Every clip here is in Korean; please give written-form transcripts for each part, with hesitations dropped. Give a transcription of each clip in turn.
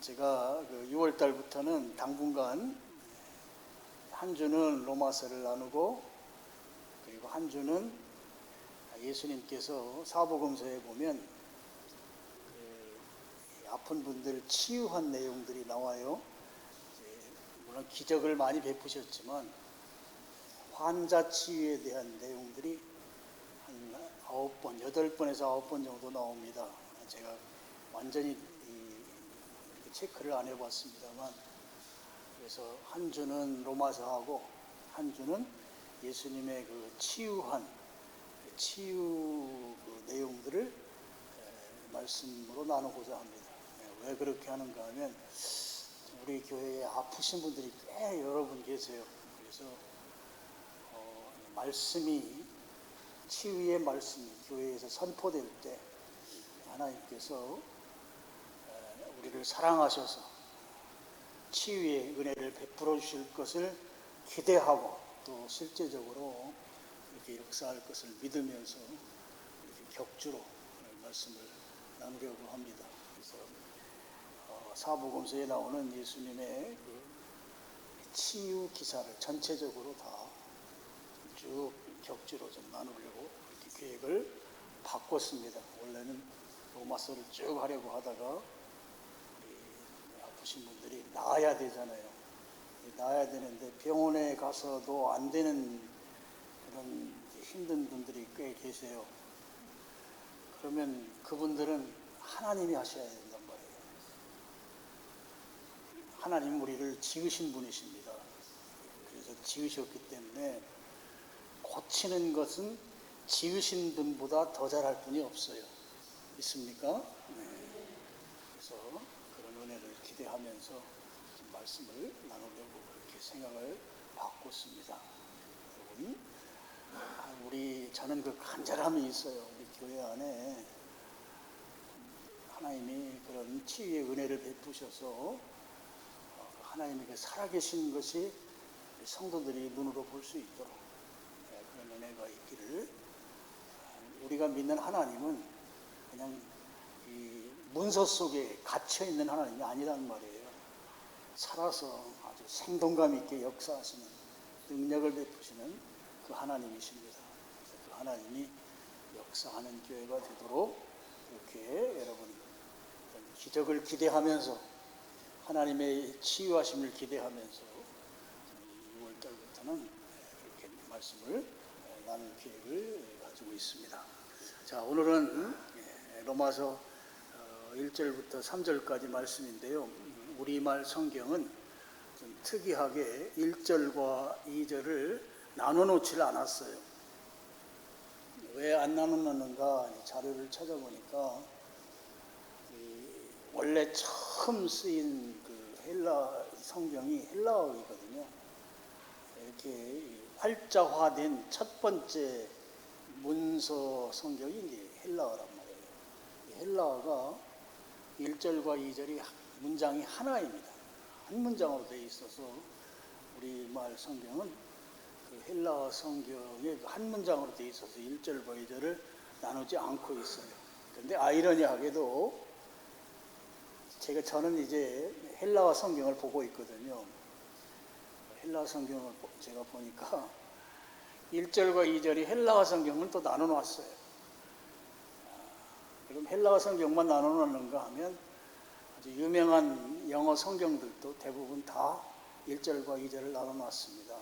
제가 6월 달부터는 당분간 한 주는 로마서를 나누고, 그리고 한 주는 예수님께서 사복음서에 보면 아픈 분들 치유한 내용들이 나와요. 물론 기적을 많이 베푸셨지만 환자 치유에 대한 내용들이 한 9번, 8번에서 9번 정도 나옵니다. 제가 완전히 체크를 안 해봤습니다만, 그래서 한 주는 로마서하고 한 주는 예수님의 그 치유한 치유 내용들을 말씀으로 나누고자 합니다. 왜 그렇게 하는가 하면 우리 교회에 아프신 분들이 꽤 여러 분 계세요. 그래서 말씀이, 치유의 말씀이 교회에서 선포될 때 하나님께서 우리를 사랑하셔서 치유의 은혜를 베풀어 주실 것을 기대하고, 또 실제적으로 이렇게 역사할 것을 믿으면서 이렇게 격주로 말씀을 나누려고 합니다. 그래서 사복음서에 나오는 예수님의 그 치유 기사를 전체적으로 다 쭉 격주로 좀 나누려고 이렇게 계획을 바꿨습니다. 원래는 로마서를 쭉 하려고 하다가 아프신 분들이 나아야 되잖아요. 나아야 되는데 병원에 가서도 안 되는 그런 힘든 분들이 꽤 계세요. 그러면 그분들은 하나님이 하셔야 된단 말이에요. 하나님은 우리를 지으신 분이십니다. 그래서 지으셨기 때문에 고치는 것은 지으신 분보다 더 잘할 분이 없어요. 있습니까? 네. 그래서 그런 은혜를 기대하면서 말씀을 나누려고 그렇게 생각을 바꿨습니다. 여러분, 저는 그 간절함이 있어요. 우리 교회 안에 하나님이 그런 치유의 은혜를 베푸셔서 하나님의 그 살아계신 것이 성도들이 눈으로 볼 수 있도록 그런 은혜가 있기를. 우리가 믿는 하나님은 그냥 이 문서 속에 갇혀 있는 하나님이 아니란 말이에요. 살아서 아주 생동감 있게 역사하시는, 능력을 베푸시는 그 하나님이십니다. 그 하나님이 역사하는 교회가 되도록 이렇게 여러분 기적을 기대하면서, 하나님의 치유하심을 기대하면서 6월 달부터는 그렇게 말씀을 나눌 계획을 가지고 있습니다. 자, 오늘은 로마서 1절부터 3절까지 말씀인데요. 우리말 성경은 좀 특이하게 1절과 2절을 나눠놓지 않았어요. 왜 안 나눠놓는가 자료를 찾아보니까 원래 처음 쓰인 그 헬라 성경이 헬라어이거든요. 이렇게 활자화된 첫 번째 문서 성경이 이제 헬라어란 말이에요. 헬라어가 1절과 2절이 문장이 하나입니다. 한 문장으로 되어 있어서 우리말 성경은 그 헬라어 성경의 한 문장으로 되어 있어서 1절과 2절을 나누지 않고 있어요. 그런데 아이러니하게도 저는 이제 헬라어 성경을 보고 있거든요. 헬라어 성경을 제가 보니까 1절과 2절이 헬라어 성경을 또 나눠놨어요. 그럼 헬라어 성경만 나눠놨는가 하면 아주 유명한 영어 성경들도 대부분 다 1절과 2절을 나눠놨습니다.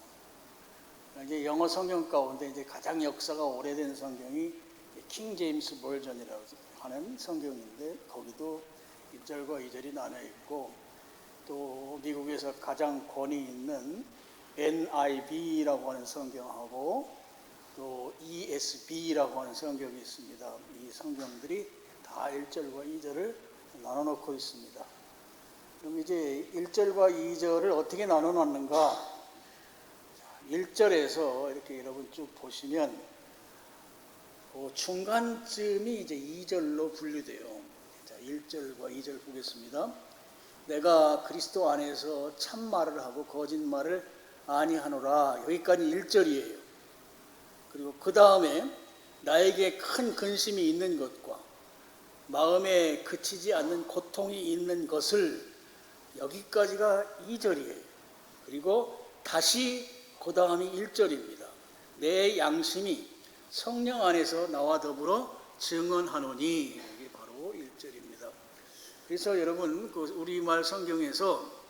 이제 영어 성경 가운데 이제 가장 역사가 오래된 성경이 킹 제임스 버전이라고 하는 성경인데, 거기도 1절과 2절이 나눠 있고, 또 미국에서 가장 권위 있는 NIV라고 하는 성경하고 또 ESV라고 하는 성경이 있습니다. 이 성경들이 다 1절과 2절을 나눠 놓고 있습니다. 그럼 이제 1절과 2절을 어떻게 나눠 놨는가? 1절에서 이렇게 여러분 쭉 보시면 중간쯤이 이제 2절로 분류돼요. 자, 1절과 2절 보겠습니다. 내가 그리스도 안에서 참말을 하고 거짓말을 아니하노라. 여기까지 1절이에요. 그리고 그 다음에 나에게 큰 근심이 있는 것과 마음에 그치지 않는 고통이 있는 것을 여기까지가 2절이에요. 그리고 다시 그 다음이 1절입니다. 내 양심이 성령 안에서 나와 더불어 증언하노니, 이게 바로 1절입니다. 그래서 여러분, 그 우리말 성경에서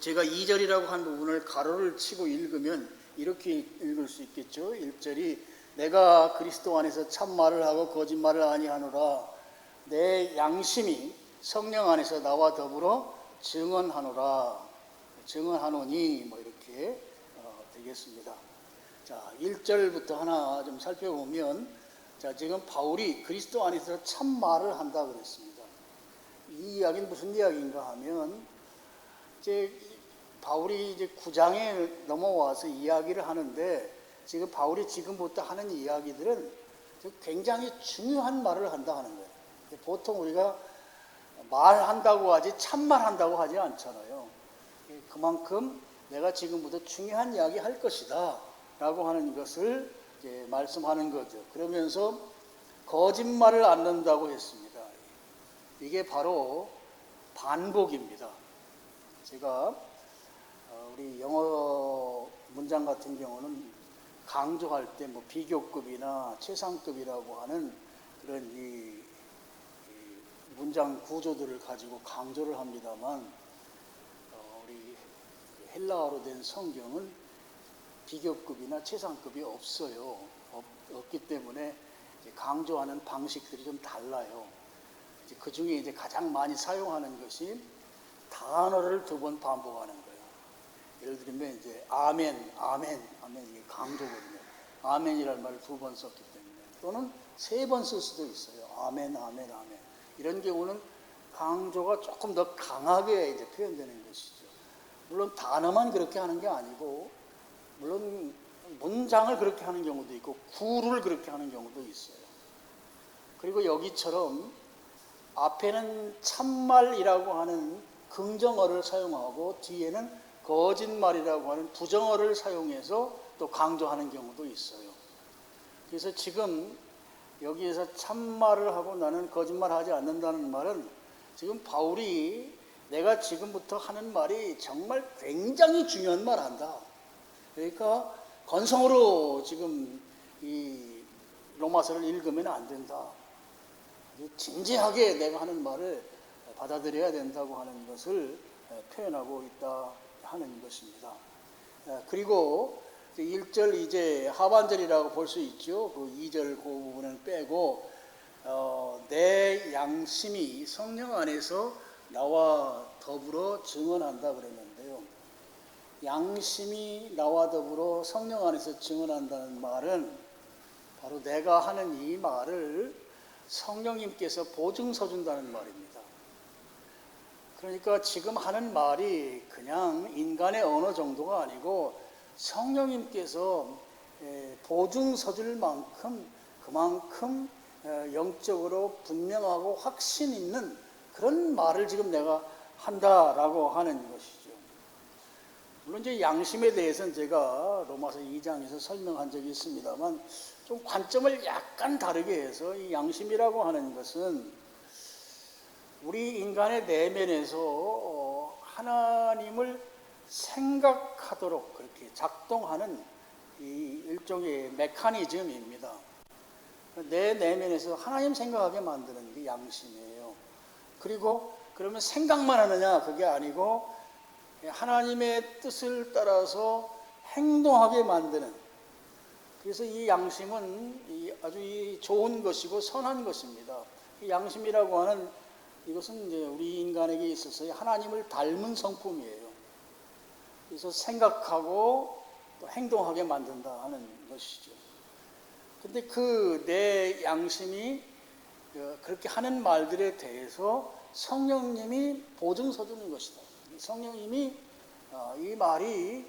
제가 2절이라고 한 부분을 가로를 치고 읽으면 이렇게 읽을 수 있겠죠. 1절이 내가 그리스도 안에서 참말을 하고 거짓말을 아니하노라. 내 양심이 성령 안에서 나와 더불어 증언하노라. 증언하노니, 뭐 이렇게 되겠습니다. 자, 1절부터 하나 좀 살펴보면, 자, 지금 바울이 그리스도 안에서 참말을 한다 그랬습니다. 이 이야기는 무슨 이야기인가 하면, 이제 바울이 이제 9장에 넘어와서 이야기를 하는데, 지금 바울이 지금부터 하는 이야기들은 굉장히 중요한 말을 한다 하는 거예요. 보통 우리가 말한다고 하지 참말한다고 하지 않잖아요. 그만큼 내가 지금부터 중요한 이야기 할 것이다 라고 하는 것을 이제 말씀하는 거죠. 그러면서 거짓말을 않는다고 했습니다. 이게 바로 반복입니다. 제가 우리 영어 문장 같은 경우는 강조할 때 뭐 비교급이나 최상급이라고 하는 그런 이 문장 구조들을 가지고 강조를 합니다만, 우리 헬라어로 된 성경은 비교급이나 최상급이 없어요. 없기 때문에 강조하는 방식들이 좀 달라요. 그 중에 이제 가장 많이 사용하는 것이 단어를 2번 반복하는 거예요. 예를 들면 이제 아멘, 아멘, 아멘, 이게 강조거든요. 아멘이라는 말을 2번 썼기 때문에. 또는 3번 쓸 수도 있어요. 아멘, 아멘, 아멘. 이런 경우는 강조가 조금 더 강하게 이제 표현되는 것이죠. 물론 단어만 그렇게 하는 게 아니고, 물론 문장을 그렇게 하는 경우도 있고, 구를 그렇게 하는 경우도 있어요. 그리고 여기처럼 앞에는 참말이라고 하는 긍정어를 사용하고 뒤에는 거짓말이라고 하는 부정어를 사용해서 또 강조하는 경우도 있어요. 그래서 지금 여기에서 참말을 하고 나는 거짓말하지 않는다는 말은, 지금 바울이 내가 지금부터 하는 말이 정말 굉장히 중요한 말 한다. 그러니까 건성으로 지금 이 로마서를 읽으면 안 된다. 진지하게 내가 하는 말을 받아들여야 된다고 하는 것을 표현하고 있다 하는 것입니다. 그리고 1절 이제 하반절이라고 볼 수 있죠. 그 2절 그 부분은 빼고, 내 양심이 성령 안에서 나와 더불어 증언한다 그랬는데요. 양심이 나와 더불어 성령 안에서 증언한다는 말은 바로 내가 하는 이 말을 성령님께서 보증서 준다는 말입니다. 그러니까 지금 하는 말이 그냥 인간의 언어 정도가 아니고 성령님께서 보증서 줄 만큼 그만큼 영적으로 분명하고 확신 있는 그런 말을 지금 내가 한다라고 하는 것이죠. 물론 이제 양심에 대해서는 제가 로마서 2장에서 설명한 적이 있습니다만, 좀 관점을 약간 다르게 해서 이 양심이라고 하는 것은 우리 인간의 내면에서 하나님을 생각하도록 그렇게 작동하는 이 일종의 메커니즘입니다. 내 내면에서 하나님 생각하게 만드는 게 양심이에요. 그리고 그러면 생각만 하느냐, 그게 아니고 하나님의 뜻을 따라서 행동하게 만드는, 그래서 이 양심은 아주 좋은 것이고 선한 것입니다. 이 양심이라고 하는 이것은 이제 우리 인간에게 있어서 하나님을 닮은 성품이에요. 그래서 생각하고 또 행동하게 만든다 하는 것이죠. 근데 그 내 양심이 그렇게 하는 말들에 대해서 성령님이 보증서 주는 것이다. 성령님이 이 말이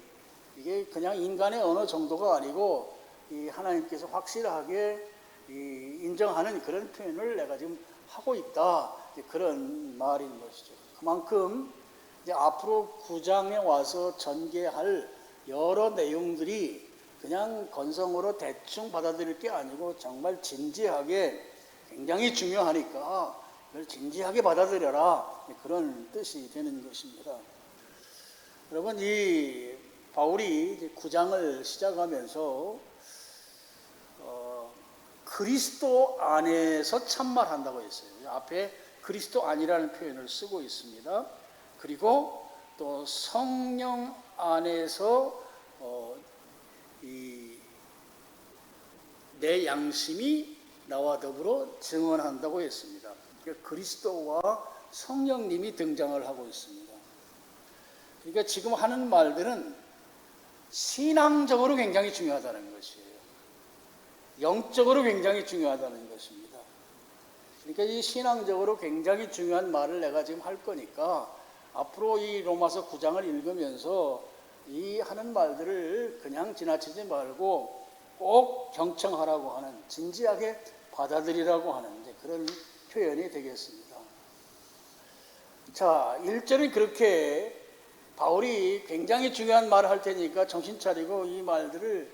이게 그냥 인간의 언어 정도가 아니고 이 하나님께서 확실하게 인정하는 그런 표현을 내가 지금 하고 있다. 그런 말인 것이죠. 그만큼 이제 앞으로 9장에 와서 전개할 여러 내용들이 그냥 건성으로 대충 받아들일 게 아니고 정말 진지하게 굉장히 중요하니까 그걸 진지하게 받아들여라. 그런 뜻이 되는 것입니다. 여러분, 이 바울이 이제 9장을 시작하면서 그리스도 안에서 참말한다고 했어요. 앞에 그리스도 안이라는 표현을 쓰고 있습니다. 그리고 또 성령 안에서 내 양심이 나와 더불어 증언한다고 했습니다. 그러니까 그리스도와 성령님이 등장을 하고 있습니다. 그러니까 지금 하는 말들은 신앙적으로 굉장히 중요하다는 것이에요. 영적으로 굉장히 중요하다는 것입니다. 그러니까 이 신앙적으로 굉장히 중요한 말을 내가 지금 할 거니까 앞으로 이 로마서 9장을 읽으면서 이 하는 말들을 그냥 지나치지 말고 꼭 경청하라고 하는, 진지하게 받아들이라고 하는 그런 표현이 되겠습니다. 자, 1절은 그렇게 바울이 굉장히 중요한 말을 할 테니까 정신 차리고 이 말들을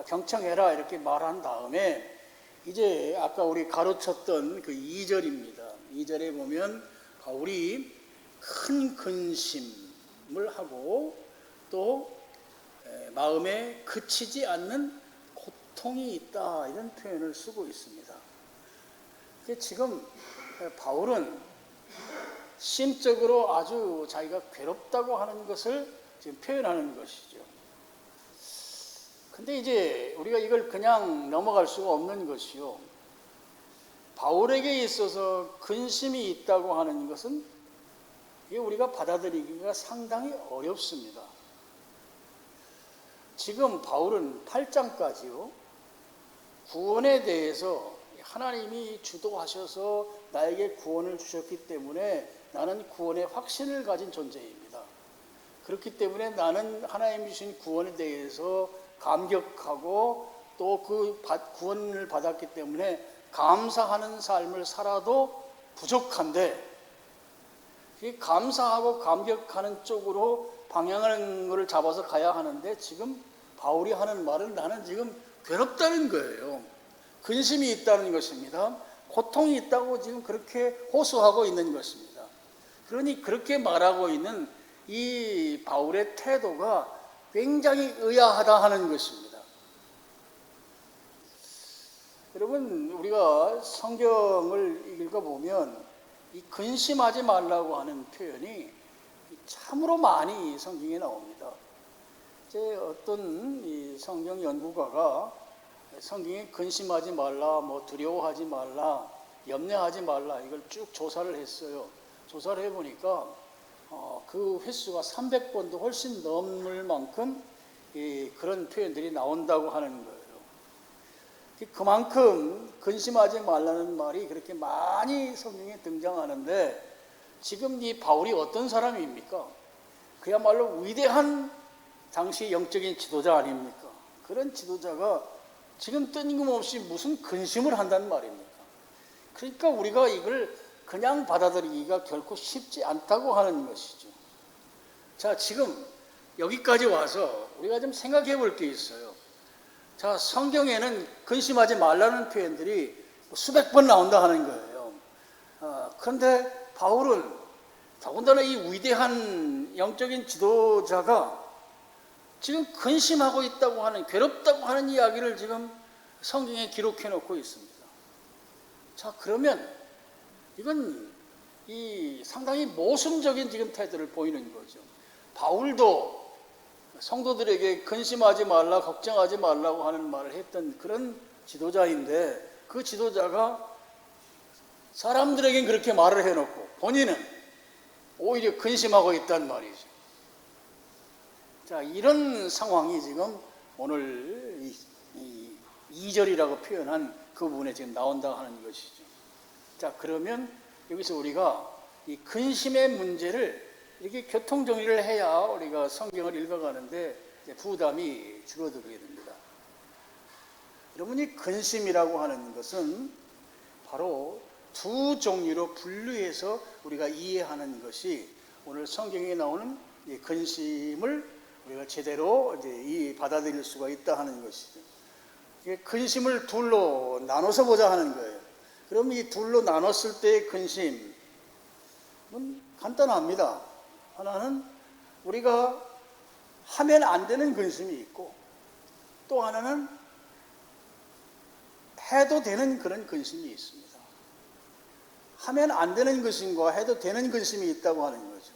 경청해라 이렇게 말한 다음에 이제 아까 우리 가르쳤던 그 2절입니다. 2절에 보면 바울이 큰 근심을 하고 또 마음에 그치지 않는 고통이 있다 이런 표현을 쓰고 있습니다. 지금 바울은 심적으로 아주 자기가 괴롭다고 하는 것을 지금 표현하는 것이죠. 근데 이제 우리가 이걸 그냥 넘어갈 수가 없는 것이요. 바울에게 있어서 근심이 있다고 하는 것은 이게 우리가 받아들이기가 상당히 어렵습니다. 지금 바울은 8장까지요. 구원에 대해서 하나님이 주도하셔서 나에게 구원을 주셨기 때문에 나는 구원의 확신을 가진 존재입니다. 그렇기 때문에 나는 하나님이 주신 구원에 대해서 감격하고 또 그 구원을 받았기 때문에 감사하는 삶을 살아도 부족한데 이 감사하고 감격하는 쪽으로 방향을 잡아서 가야 하는데 지금 바울이 하는 말은 나는 지금 괴롭다는 거예요. 근심이 있다는 것입니다. 고통이 있다고 지금 그렇게 호소하고 있는 것입니다. 그러니 그렇게 말하고 있는 이 바울의 태도가 굉장히 의아하다 하는 것입니다. 여러분, 우리가 성경을 읽어보면 이 근심하지 말라고 하는 표현이 참으로 많이 성경에 나옵니다. 이제 어떤 이 성경 연구가가 성경에 근심하지 말라, 두려워하지 말라, 염려하지 말라 이걸 쭉 조사를 했어요. 조사를 해보니까 그 횟수가 300번도 훨씬 넘을 만큼 그런 표현들이 나온다고 하는 거예요. 그만큼 근심하지 말라는 말이 그렇게 많이 성경에 등장하는데 지금 이 바울이 어떤 사람입니까? 그야말로 위대한 당시 영적인 지도자 아닙니까? 그런 지도자가 지금 뜬금없이 무슨 근심을 한단 말입니까? 그러니까 우리가 이걸 그냥 받아들이기가 결코 쉽지 않다고 하는 것이죠. 자, 지금 여기까지 와서 우리가 좀 생각해 볼 게 있어요. 자, 성경에는 근심하지 말라는 표현들이 수백 번 나온다 하는 거예요. 그런데 바울은 더군다나 이 위대한 영적인 지도자가 지금 근심하고 있다고 하는, 괴롭다고 하는 이야기를 지금 성경에 기록해 놓고 있습니다. 자, 그러면 이건 상당히 모순적인 지금 태도를 보이는 거죠. 바울도 성도들에게 근심하지 말라, 걱정하지 말라고 하는 말을 했던 그런 지도자인데 그 지도자가 사람들에겐 그렇게 말을 해놓고 본인은 오히려 근심하고 있단 말이죠. 자, 이런 상황이 지금 오늘 2절이라고 표현한 그 부분에 지금 나온다고 하는 것이죠. 자, 그러면 여기서 우리가 이 근심의 문제를 이렇게 교통정리를 해야 우리가 성경을 읽어가는데 부담이 줄어들게 됩니다. 여러분이 근심이라고 하는 것은 바로 두 종류로 분류해서 우리가 이해하는 것이 오늘 성경에 나오는 이 근심을 우리가 제대로 받아들일 수가 있다 하는 것이죠. 근심을 둘로 나눠서 보자 하는 거예요. 그럼 이 둘로 나눴을 때의 근심, 간단합니다. 하나는 우리가 하면 안 되는 근심이 있고, 또 하나는 해도 되는 그런 근심이 있습니다. 하면 안 되는 근심과 해도 되는 근심이 있다고 하는 거죠.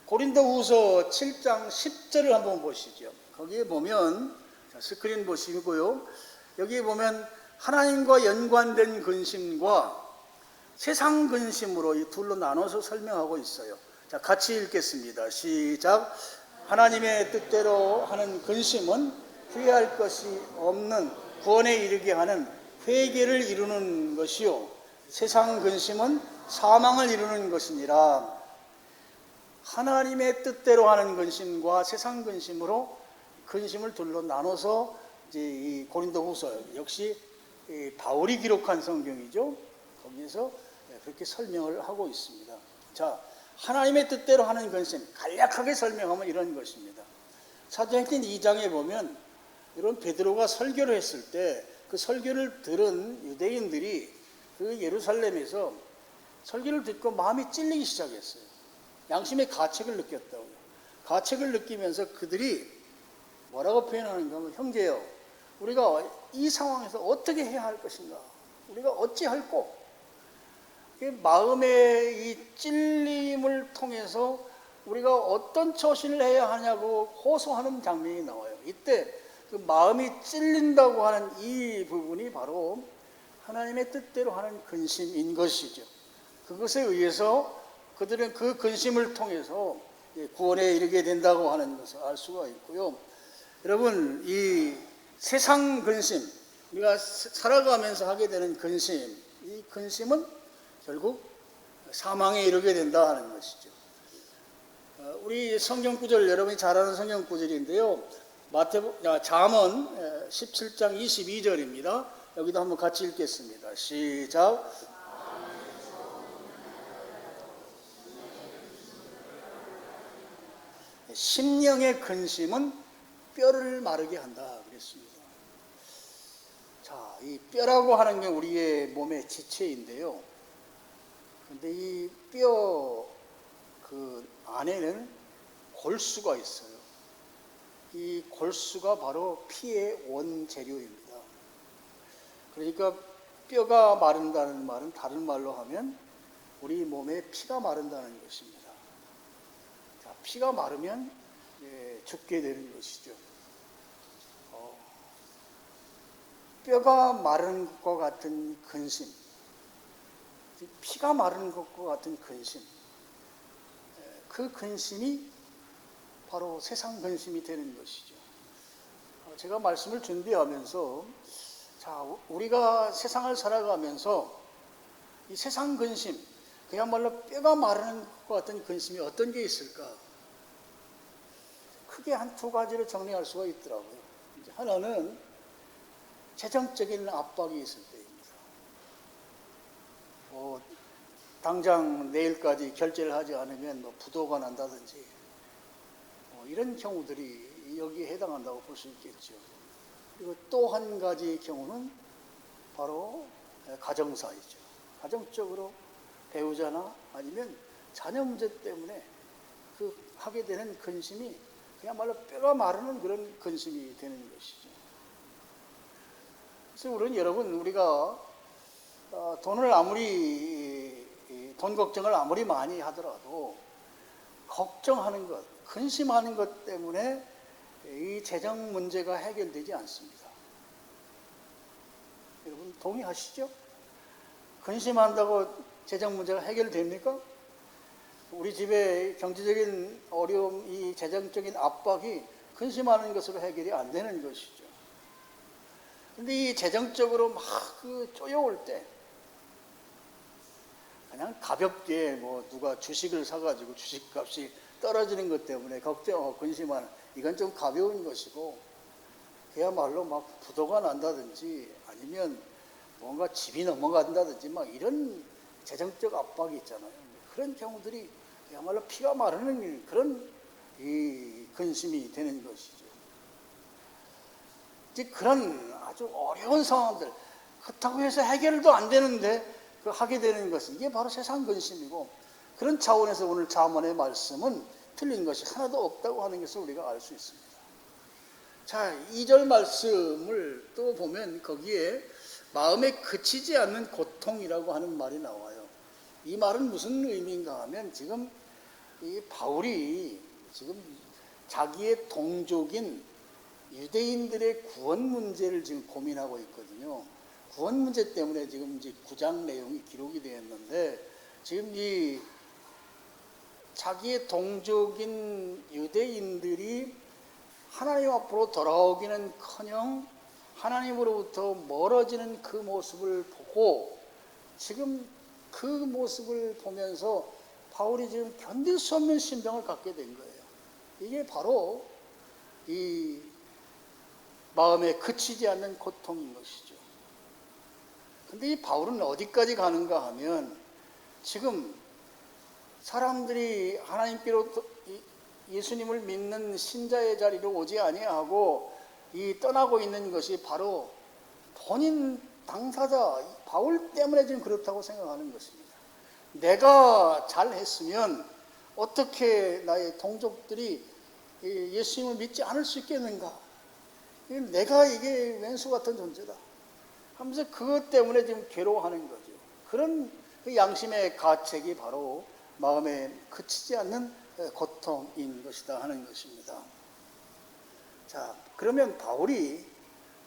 고린도후서 7장 10절을 한번 보시죠. 거기에 보면, 스크린 보시고요. 여기에 보면 하나님과 연관된 근심과 세상 근심으로 이 둘로 나눠서 설명하고 있어요. 자, 같이 읽겠습니다. 시작. 하나님의 뜻대로 하는 근심은 후회할 것이 없는 구원에 이르게 하는 회개를 이루는 것이요, 세상 근심은 사망을 이루는 것이니라. 하나님의 뜻대로 하는 근심과 세상 근심으로 근심을 둘로 나눠서 이제 이 고린도후서, 역시 바울이 기록한 성경이죠. 거기에서 그렇게 설명을 하고 있습니다. 자, 하나님의 뜻대로 하는 근심, 간략하게 설명하면 이런 것입니다. 사도행전 2장에 보면 이런 베드로가 설교를 했을 때 그 설교를 들은 유대인들이 그 예루살렘에서 설교를 듣고 마음이 찔리기 시작했어요. 양심의 가책을 느꼈다고요. 가책을 느끼면서 그들이 뭐라고 표현하는가 하면, 형제여, 우리가 이 상황에서 어떻게 해야 할 것인가? 우리가 어찌할꼬? 마음의 이 찔림을 통해서 우리가 어떤 처신을 해야 하냐고 호소하는 장면이 나와요. 이때 그 마음이 찔린다고 하는 이 부분이 바로 하나님의 뜻대로 하는 근심인 것이죠. 그것에 의해서 그들은 그 근심을 통해서 구원에 이르게 된다고 하는 것을 알 수가 있고요. 여러분, 이 세상 근심, 우리가 살아가면서 하게 되는 근심, 이 근심은 결국 사망에 이르게 된다 하는 것이죠. 우리 성경 구절, 여러분이 잘 아는 성경 구절인데요. 잠언 17장 22절입니다. 여기도 한번 같이 읽겠습니다. 시작. 심령의 근심은 뼈를 마르게 한다 그랬습니다. 자, 이 뼈라고 하는 게 우리의 몸의 지체인데요. 근데 이 뼈 그 안에는 골수가 있어요. 이 골수가 바로 피의 원재료입니다. 그러니까 뼈가 마른다는 말은 다른 말로 하면 우리 몸에 피가 마른다는 것입니다. 자, 피가 마르면 죽게 되는 것이죠. 뼈가 마른 것과 같은 근심, 피가 마른 것과 같은 근심, 그 근심이 바로 세상 근심이 되는 것이죠. 제가 말씀을 준비하면서, 자, 우리가 세상을 살아가면서 이 세상 근심, 그야말로 뼈가 마르는 것 같은 근심이 어떤 게 있을까? 크게 한 두 가지로 정리할 수가 있더라고요. 하나는 재정적인 압박이 있을 때입니다. 당장 내일까지 결제를 하지 않으면 부도가 난다든지 이런 경우들이 여기에 해당한다고 볼 수 있겠죠. 그리고 또 한 가지 경우는 바로 가정사이죠. 가정적으로 배우자나 아니면 자녀 문제 때문에 그 하게 되는 근심이 그야말로 뼈가 마르는 그런 근심이 되는 것이죠. 그래서 우리가 돈을 돈 걱정을 아무리 많이 하더라도 걱정하는 것, 근심하는 것 때문에 이 재정 문제가 해결되지 않습니다. 여러분 동의하시죠? 근심한다고 재정 문제가 해결됩니까? 우리 집에 경제적인 어려움, 이 재정적인 압박이 근심하는 것으로 해결이 안 되는 것이죠. 그런데 이 재정적으로 막 쪼여올 때 그냥 가볍게 누가 주식을 사가지고 주식값이 떨어지는 것 때문에 근심하는, 이건 좀 가벼운 것이고, 그야말로 막 부도가 난다든지 아니면 뭔가 집이 넘어간다든지 막 이런 재정적 압박이 있잖아요. 그런 경우들이 그야말로 피가 마르는 그런 이 근심이 되는 것이죠. 이제 그런 아주 어려운 상황들, 그렇다고 해서 해결도 안 되는데 하게 되는 것은 이게 바로 세상 근심이고, 그런 차원에서 오늘 잠언의 말씀은 틀린 것이 하나도 없다고 하는 것을 우리가 알 수 있습니다. 자, 2절 말씀을 또 보면 거기에 마음에 그치지 않는 고통이라고 하는 말이 나와요. 이 말은 무슨 의미인가 하면 지금 이 바울이 지금 자기의 동족인 유대인들의 구원 문제를 지금 고민하고 있거든요. 구원 문제 때문에 지금 이제 9장 내용이 기록이 되었는데, 지금 이 자기의 동족인 유대인들이 하나님 앞으로 돌아오기는커녕 하나님으로부터 멀어지는 그 모습을 보고, 지금 그 모습을 보면서 바울이 지금 견딜 수 없는 심정을 갖게 된 거예요. 이게 바로 이 마음에 그치지 않는 고통인 것이죠. 근데 이 바울은 어디까지 가는가 하면, 지금 사람들이 하나님께로 예수님을 믿는 신자의 자리로 오지 아니하고 이 떠나고 있는 것이 바로 본인 당사자 바울 때문에 지금 그렇다고 생각하는 것입니다. 내가 잘했으면 어떻게 나의 동족들이 예수님을 믿지 않을 수 있겠는가? 내가 이게 왼수 같은 존재다 하면서 그것 때문에 지금 괴로워하는 거죠. 그런 그 양심의 가책이 바로 마음에 그치지 않는 고통인 것이다 하는 것입니다. 자, 그러면 바울이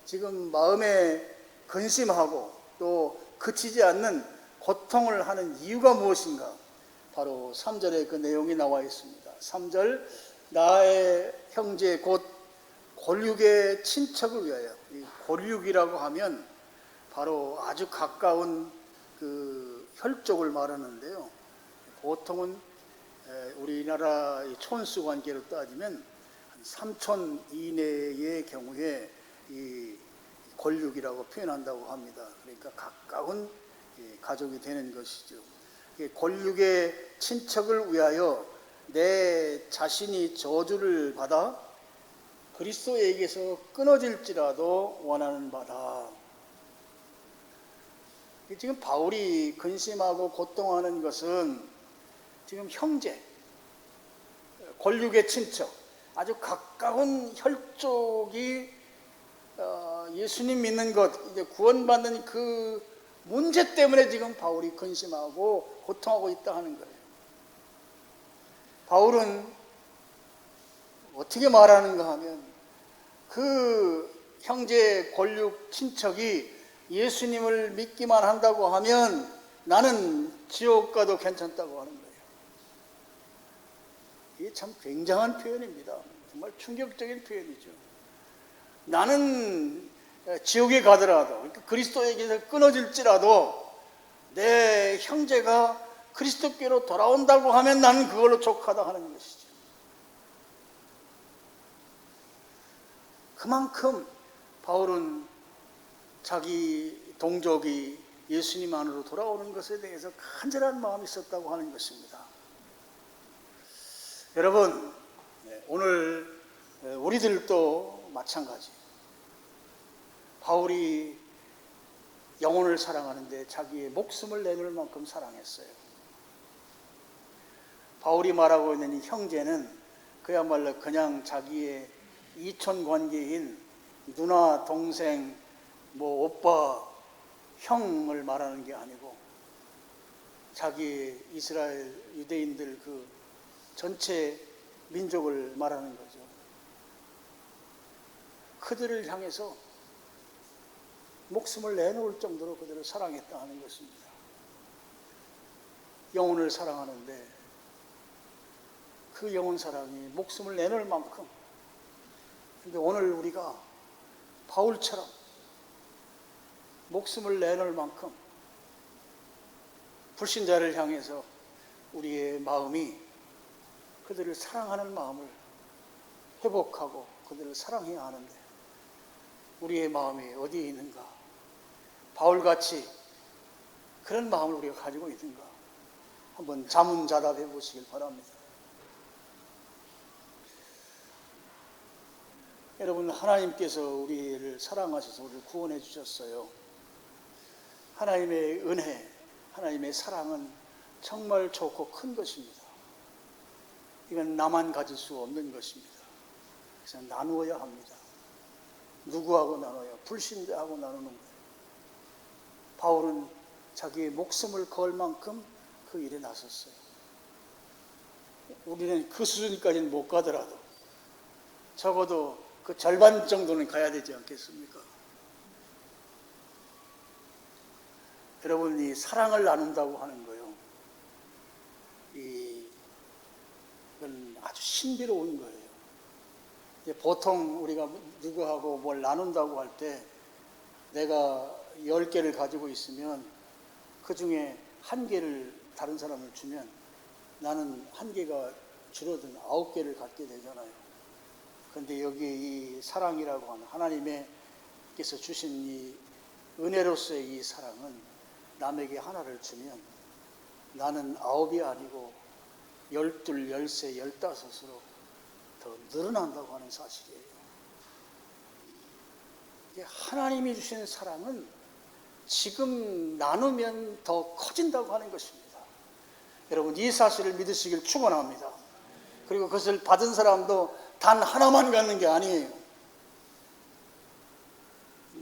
지금 마음에 근심하고 또 그치지 않는 고통을 하는 이유가 무엇인가? 바로 3절에 그 내용이 나와 있습니다. 3절, 나의 형제 곧 골육의 친척을 위하여. 이 골육이라고 하면 바로 아주 가까운 그 혈족을 말하는데요. 보통은 우리나라 촌수 관계로 따지면 한 3촌 이내의 경우에 이 골육이라고 표현한다고 합니다. 그러니까 가까운 가족이 되는 것이죠. 골육의 친척을 위하여 내 자신이 저주를 받아 그리스도에게서 끊어질지라도 원하는 바다. 지금 바울이 근심하고 고통하는 것은 지금 형제, 골육의 친척, 아주 가까운 혈족이 예수님 믿는 것, 이제 구원받는 그 문제 때문에 지금 바울이 근심하고 고통하고 있다 하는 거예요. 바울은 어떻게 말하는가 하면, 그 형제 골육 친척이 예수님을 믿기만 한다고 하면 나는 지옥 가도 괜찮다고 하는 거예요. 이게 참 굉장한 표현입니다. 정말 충격적인 표현이죠. 나는 지옥에 가더라도, 그러니까 그리스도에게서 끊어질지라도 내 형제가 그리스도께로 돌아온다고 하면 나는 그걸로 족하다 하는 것이죠. 그만큼 바울은 자기 동족이 예수님 안으로 돌아오는 것에 대해서 간절한 마음이 있었다고 하는 것입니다. 여러분, 오늘 우리들도 마찬가지. 바울이 영혼을 사랑하는데 자기의 목숨을 내놓을 만큼 사랑했어요. 바울이 말하고 있는 이 형제는 그야말로 그냥 자기의 이촌 관계인 누나, 동생, 오빠, 형을 말하는 게 아니고 자기 이스라엘 유대인들 그 전체 민족을 말하는 거죠. 그들을 향해서 목숨을 내놓을 정도로 그들을 사랑했다 하는 것입니다. 영혼을 사랑하는데 그 영혼 사랑이 목숨을 내놓을 만큼, 근데 오늘 우리가 바울처럼 목숨을 내놓을 만큼 불신자를 향해서 우리의 마음이 그들을 사랑하는 마음을 회복하고 그들을 사랑해야 하는데 우리의 마음이 어디에 있는가? 바울같이 그런 마음을 우리가 가지고 있는가? 한번 자문자답해 보시길 바랍니다. 여러분, 하나님께서 우리를 사랑하셔서 우리를 구원해 주셨어요. 하나님의 은혜, 하나님의 사랑은 정말 좋고 큰 것입니다. 이건 나만 가질 수 없는 것입니다. 그래서 나누어야 합니다. 누구하고 나눠요? 불신자하고 나누는 거예요. 바울은 자기의 목숨을 걸 만큼 그 일에 나섰어요. 우리는 그 수준까지는 못 가더라도 적어도 그 절반 정도는 가야 되지 않겠습니까? 여러분이 사랑을 나눈다고 하는 거요. 이건 아주 신비로운 거예요. 보통 우리가 누구하고 뭘 나눈다고 할 때 내가 10개를 가지고 있으면 그 중에 1개를 다른 사람을 주면 나는 1개가 줄어든 9개를 갖게 되잖아요. 그런데 여기 이 사랑이라고 하는 하나님께서 주신 이 은혜로서의 이 사랑은 남에게 하나를 주면 나는 9이 아니고 12, 13, 15으로 더 늘어난다고 하는 사실이에요. 하나님이 주신 사랑은 지금 나누면 더 커진다고 하는 것입니다. 여러분 이 사실을 믿으시길 축원합니다. 그리고 그것을 받은 사람도 단 하나만 갖는 게 아니에요.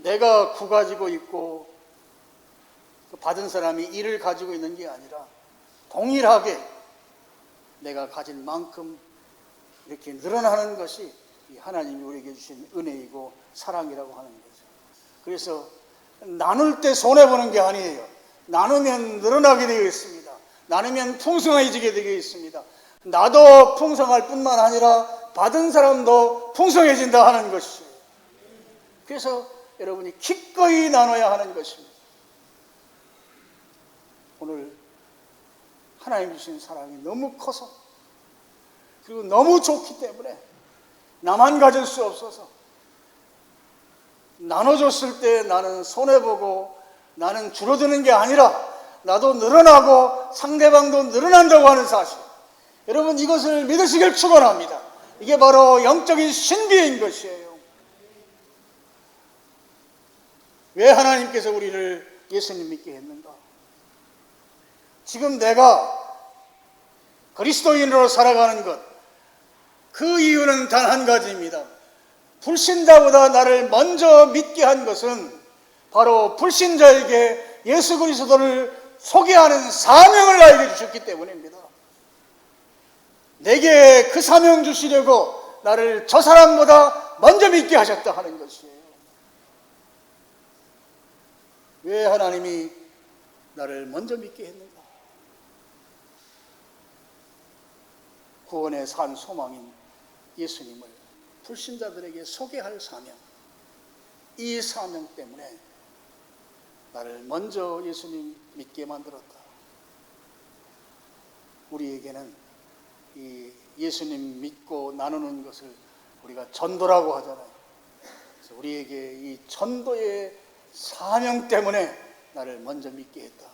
내가 9 가지고 있고 받은 사람이 1을 가지고 있는 게 아니라 동일하게 내가 가진 만큼 이렇게 늘어나는 것이 하나님이 우리에게 주신 은혜이고 사랑이라고 하는 거죠. 그래서 나눌 때 손해보는 게 아니에요. 나누면 늘어나게 되어 있습니다. 나누면 풍성해지게 되어 있습니다. 나도 풍성할 뿐만 아니라 받은 사람도 풍성해진다 하는 것이에요. 그래서 여러분이 기꺼이 나눠야 하는 것입니다. 오늘 하나님 주신 사랑이 너무 커서 그리고 너무 좋기 때문에 나만 가질 수 없어서 나눠줬을 때 나는 손해보고 나는 줄어드는 게 아니라 나도 늘어나고 상대방도 늘어난다고 하는 사실, 여러분 이것을 믿으시길 축원합니다. 이게 바로 영적인 신비인 것이에요. 왜 하나님께서 우리를 예수님 믿게 했는가? 지금 내가 그리스도인으로 살아가는 것, 그 이유는 단 한 가지입니다. 불신자보다 나를 먼저 믿게 한 것은 바로 불신자에게 예수 그리스도를 소개하는 사명을 나에게 주셨기 때문입니다. 내게 그 사명 주시려고 나를 저 사람보다 먼저 믿게 하셨다 하는 것이에요. 왜 하나님이 나를 먼저 믿게 했는가? 구원의 산 소망인 예수님을 불신자들에게 소개할 사명, 이 사명 때문에 나를 먼저 예수님 믿게 만들었다. 우리에게는 이 예수님 믿고 나누는 것을 우리가 전도라고 하잖아요. 그래서 우리에게 이 전도의 사명 때문에 나를 먼저 믿게 했다.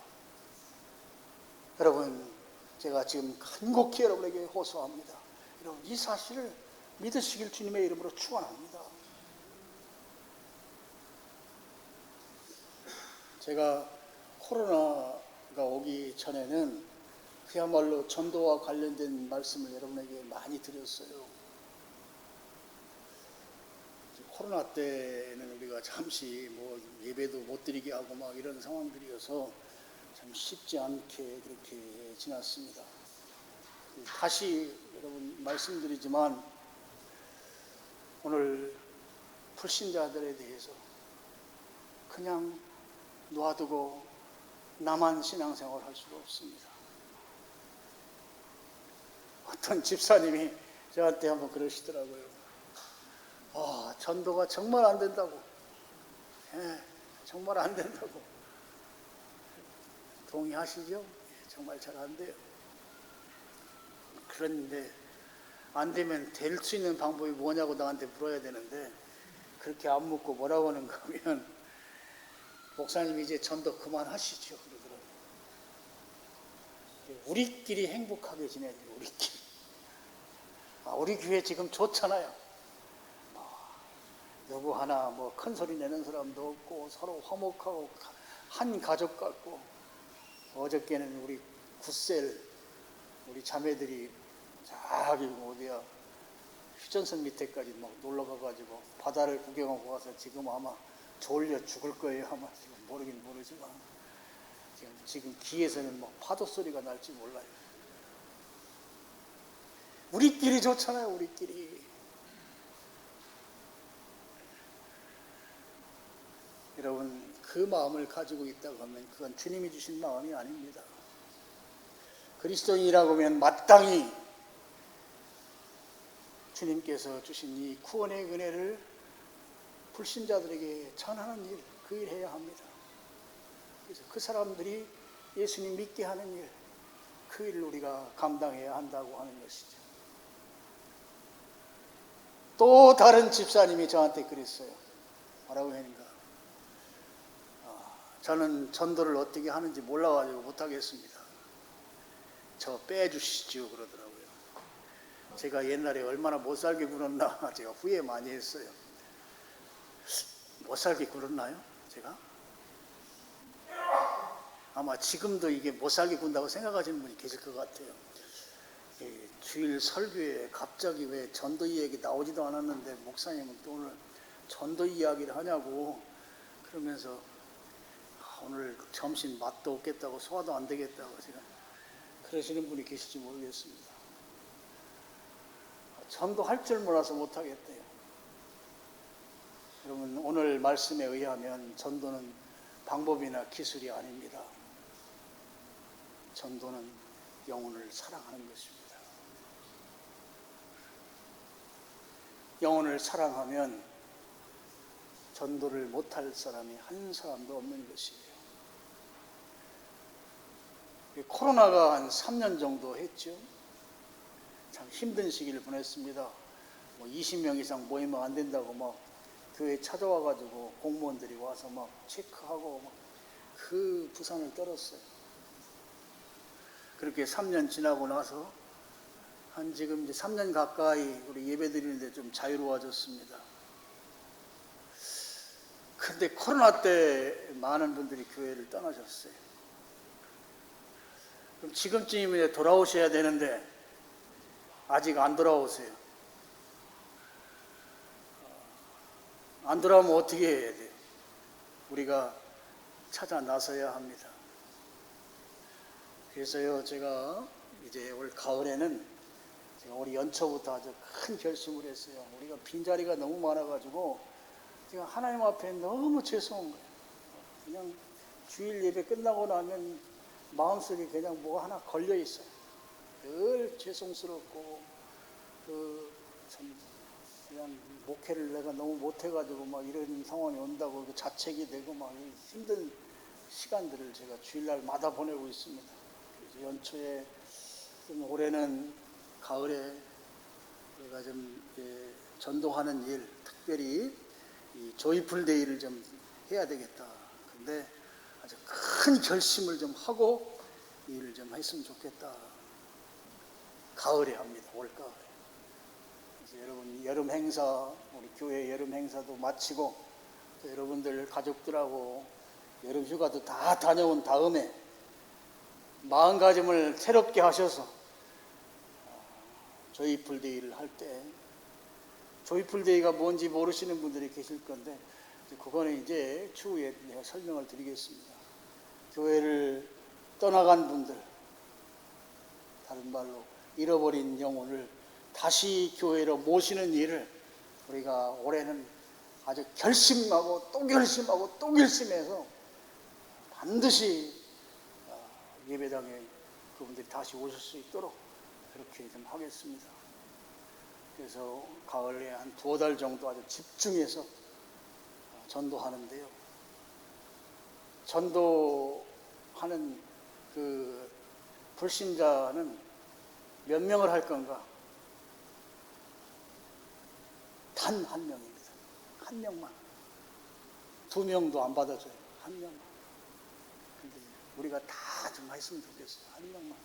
여러분, 제가 지금 간곡히 여러분에게 호소합니다. 여러분, 이 사실을 믿으시길 주님의 이름으로 축원합니다. 제가 코로나가 오기 전에는 그야말로 전도와 관련된 말씀을 여러분에게 많이 드렸어요. 코로나 때는 우리가 잠시 뭐 예배도 못 드리게 하고 막 이런 상황들이어서 참 쉽지 않게 그렇게 지났습니다. 다시 여러분 말씀드리지만 오늘 불신자들에 대해서 그냥 놔두고 나만 신앙생활 할 수가 없습니다. 어떤 집사님이 저한테 한번 그러시더라고요. 전도가 정말 안 된다고. 정말 안 된다고. 동의하시죠? 정말 잘 안 돼요. 그런데 안 되면 될 수 있는 방법이 뭐냐고 나한테 물어야 되는데 그렇게 안 묻고 뭐라고 하는가 하면 목사님 이제 전도 그만하시죠 그러더라고요. 우리끼리 행복하게 지내야 돼요. 우리끼리. 우리 교회 지금 좋잖아요. 누구 하나 뭐 큰 소리 내는 사람도 없고 서로 화목하고 한 가족 같고 어저께는 우리 굿셀 우리 자매들이 저기 어디야 휴전선 밑에까지 막 놀러 가가지고 바다를 구경하고 와서 지금 아마 졸려 죽을 거예요. 아마 지금 모르긴 모르지만 지금 귀에서는 막 파도 소리가 날지 몰라요. 우리끼리 좋잖아요. 우리끼리. 여러분 그 마음을 가지고 있다고 하면 그건 주님이 주신 마음이 아닙니다. 그리스도인이라고 하면 마땅히 주님께서 주신 이 구원의 은혜를 불신자들에게 전하는 일, 그 일 해야 합니다. 그래서 그 사람들이 예수님 믿게 하는 일, 그 일을 우리가 감당해야 한다고 하는 것이죠. 또 다른 집사님이 저한테 그랬어요. 뭐라고 하는가? 저는 전도를 어떻게 하는지 몰라가지고 못하겠습니다. 저 빼주시죠 그러더라고요. 제가 옛날에 얼마나 못살게 굴었나 제가 후회 많이 했어요. 못살게 굴었나요? 제가? 아마 지금도 이게 못살게 군다고 생각하시는 분이 계실 것 같아요. 주일 설교에 갑자기 왜 전도 이야기 나오지도 않았는데 목사님은 또 오늘 전도 이야기를 하냐고 그러면서 오늘 점심 맛도 없겠다고 소화도 안 되겠다고 제가 그러시는 분이 계실지 모르겠습니다. 전도할 줄 몰라서 못하겠대요. 여러분 오늘 말씀에 의하면 전도는 방법이나 기술이 아닙니다. 전도는 영혼을 사랑하는 것입니다. 영혼을 사랑하면 전도를 못할 사람이 한 사람도 없는 것이에요. 코로나가 한 3년 정도 했죠. 참 힘든 시기를 보냈습니다. 20명 이상 모이면 안 된다고 막 교회 찾아와가지고 공무원들이 와서 막 체크하고 막 그 부산을 떨었어요. 그렇게 3년 지나고 나서 한 지금 이제 3년 가까이 우리 예배 드리는데 좀 자유로워졌습니다. 근데 코로나 때 많은 분들이 교회를 떠나셨어요. 그럼 지금쯤이면 돌아오셔야 되는데 아직 안 돌아오세요. 안 돌아오면 어떻게 해야 돼요? 우리가 찾아 나서야 합니다. 그래서요, 제가 이제 올 가을에는 제가 우리 연초부터 아주 큰 결심을 했어요. 우리가 빈자리가 너무 많아가지고 제가 하나님 앞에 너무 죄송한 거예요. 그냥 주일 예배 끝나고 나면 마음속에 그냥 뭐 하나 걸려 있어요. 늘 죄송스럽고 참 그냥 목회를 내가 너무 못해가지고 막 이런 상황이 온다고 자책이 되고 막 힘든 시간들을 제가 주일날마다 보내고 있습니다. 그래서 연초에 좀 올해는 가을에 제가 좀 전도하는 일, 특별히 이 조이풀 데이를 좀 해야 되겠다. 근데 아주 큰 결심을 좀 하고 이 일을 좀 했으면 좋겠다. 가을에 합니다. 올가을에. 그래서 여러분 여름 행사, 우리 교회 여름 행사도 마치고 또 여러분들 가족들하고 여름 휴가도 다 다녀온 다음에 마음가짐을 새롭게 하셔서 조이풀 데이를 할 때, 조이풀 데이가 뭔지 모르시는 분들이 계실 건데 그거는 이제 추후에 내가 설명을 드리겠습니다. 교회를 떠나간 분들, 다른 말로 잃어버린 영혼을 다시 교회로 모시는 일을 우리가 올해는 아주 결심하고 또 결심하고 또 결심해서 반드시 예배당에 그분들이 다시 오실 수 있도록 그렇게 좀 하겠습니다. 그래서 가을에 한 2달 정도 아주 집중해서 전도하는데요. 전도하는 그 불신자는 몇 명을 할 건가? 단 한 명입니다. 한 명만. 2명도 안 받아줘요. 한 명만. 근데 우리가 다 좀 했으면 좋겠어요. 한 명만.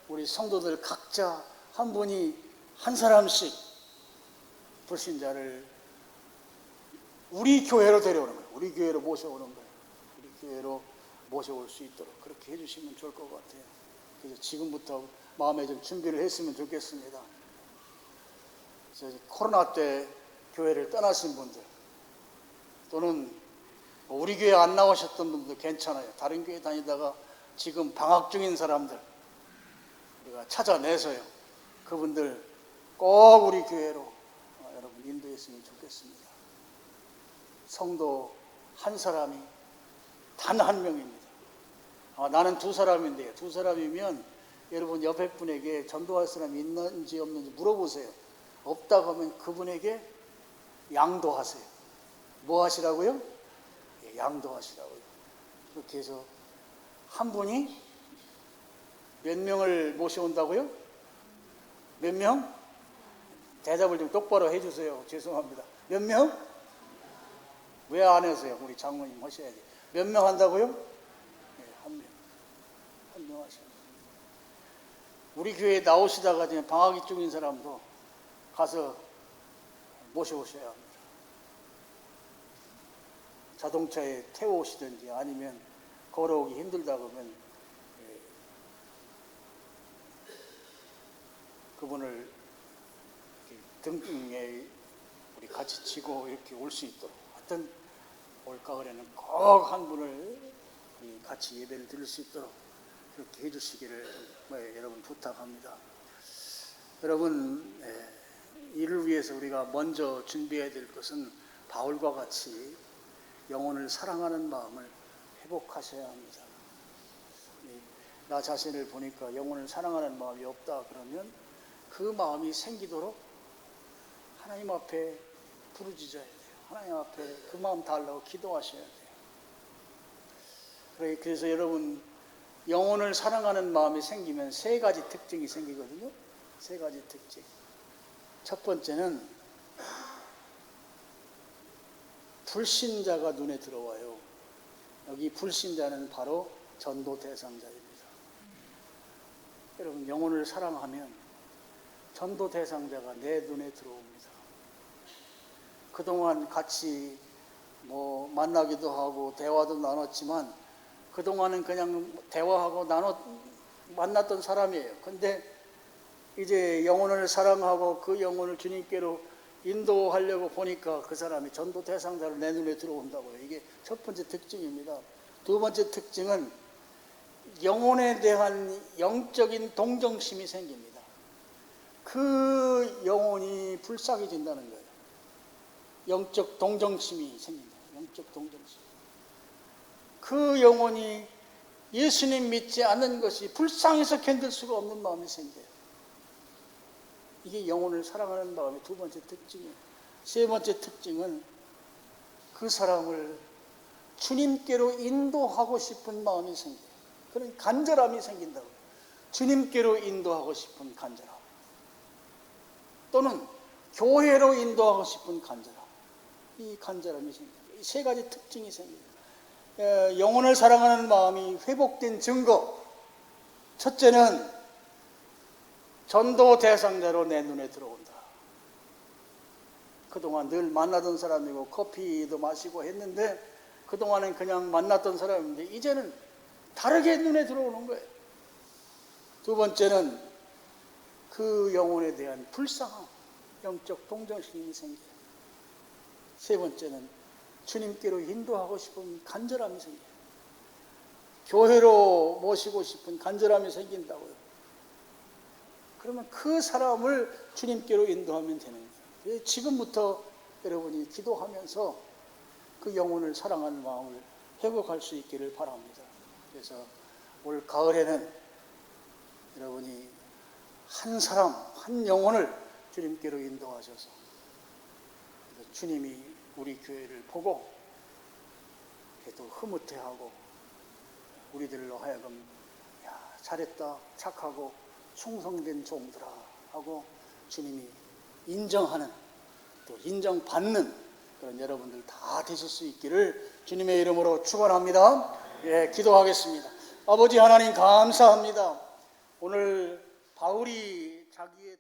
우리 성도들 각자 한 분이 한 사람씩 불신자를 우리 교회로 데려오는 거예요. 우리 교회로 모셔오는 거예요. 우리 교회로 모셔올 수 있도록 그렇게 해주시면 좋을 것 같아요. 그래서 지금부터 마음에 좀 준비를 했으면 좋겠습니다. 그래서 코로나 때 교회를 떠나신 분들 또는 우리 교회 안 나오셨던 분들 괜찮아요. 다른 교회 다니다가 지금 방학 중인 사람들 우리가 찾아내서요. 그분들 꼭 우리 교회로 여러분 인도했으면 좋겠습니다. 성도 한 사람이 단 한 명입니다. 나는 두 사람인데요. 두 사람이면 여러분 옆에 분에게 전도할 사람이 있는지 없는지 물어보세요. 없다고 하면 그분에게 양도하세요. 뭐 하시라고요? 양도하시라고요. 그렇게 해서 한 분이 몇 명을 모셔온다고요? 몇 명? 대답을 좀 똑바로 해주세요. 죄송합니다. 몇 명? 왜 안 하세요? 우리 장모님 하셔야지. 몇 명 한다고요? 네, 한 명. 한 명 하셔야 돼요. 우리 교회에 나오시다가 지금 방학이 중인 사람도 가서 모셔오셔야 합니다. 자동차에 태워오시든지 아니면 걸어오기 힘들다 그러면 그분을 등에 우리 같이 치고 이렇게 올 수 있도록 하여튼 올가을에는 꼭 한 분을 같이 예배를 드릴 수 있도록 그렇게 해주시기를 여러분 부탁합니다. 여러분 이를 위해서 우리가 먼저 준비해야 될 것은 바울과 같이 영혼을 사랑하는 마음을 회복하셔야 합니다. 나 자신을 보니까 영혼을 사랑하는 마음이 없다 그러면 그 마음이 생기도록 하나님 앞에 부르짖어야 돼요. 하나님 앞에 그 마음 달라고 기도하셔야 돼요. 그래서 여러분 영혼을 사랑하는 마음이 생기면 세 가지 특징이 생기거든요. 세 가지 특징. 첫 번째는 불신자가 눈에 들어와요. 여기 불신자는 바로 전도 대상자입니다. 여러분 영혼을 사랑하면 전도 대상자가 내 눈에 들어옵니다. 그동안 같이 만나기도 하고 대화도 나눴지만 그동안은 그냥 대화하고 만났던 사람이에요. 근데 이제 영혼을 사랑하고 그 영혼을 주님께로 인도하려고 보니까 그 사람이 전도 대상자로 내 눈에 들어온다고요. 이게 첫 번째 특징입니다. 두 번째 특징은 영혼에 대한 영적인 동정심이 생깁니다. 그 영혼이 불쌍해진다는 거예요. 영적 동정심이 생긴다. 영적 동정심. 그 영혼이 예수님 믿지 않는 것이 불쌍해서 견딜 수가 없는 마음이 생겨요. 이게 영혼을 사랑하는 마음의 두 번째 특징이에요. 세 번째 특징은 그 사람을 주님께로 인도하고 싶은 마음이 생겨요. 그런 간절함이 생긴다고. 주님께로 인도하고 싶은 간절함. 또는 교회로 인도하고 싶은 간절함. 이 간절함이 생깁니다. 이 세 가지 특징이 생깁니다. 영혼을 사랑하는 마음이 회복된 증거. 첫째는 전도 대상자로 내 눈에 들어온다. 그동안 늘 만나던 사람이고 커피도 마시고 했는데 그동안은 그냥 만났던 사람인데 이제는 다르게 눈에 들어오는 거예요. 두 번째는 그 영혼에 대한 불쌍함, 영적 동정심이 생겨요. 세 번째는 주님께로 인도하고 싶은 간절함이 생겨요. 교회로 모시고 싶은 간절함이 생긴다고요. 그러면 그 사람을 주님께로 인도하면 되는 거예요. 지금부터 여러분이 기도하면서 그 영혼을 사랑하는 마음을 회복할 수 있기를 바랍니다. 그래서 올 가을에는 여러분이 한 사람, 한 영혼을 주님께로 인도하셔서 주님이 우리 교회를 보고 또 흐뭇해하고 우리들로 하여금 잘했다, 착하고 충성된 종들아 하고 주님이 인정하는 또 인정받는 그런 여러분들 다 되실 수 있기를 주님의 이름으로 축원합니다. 기도하겠습니다. 아버지 하나님 감사합니다. 오늘 바울이 자기의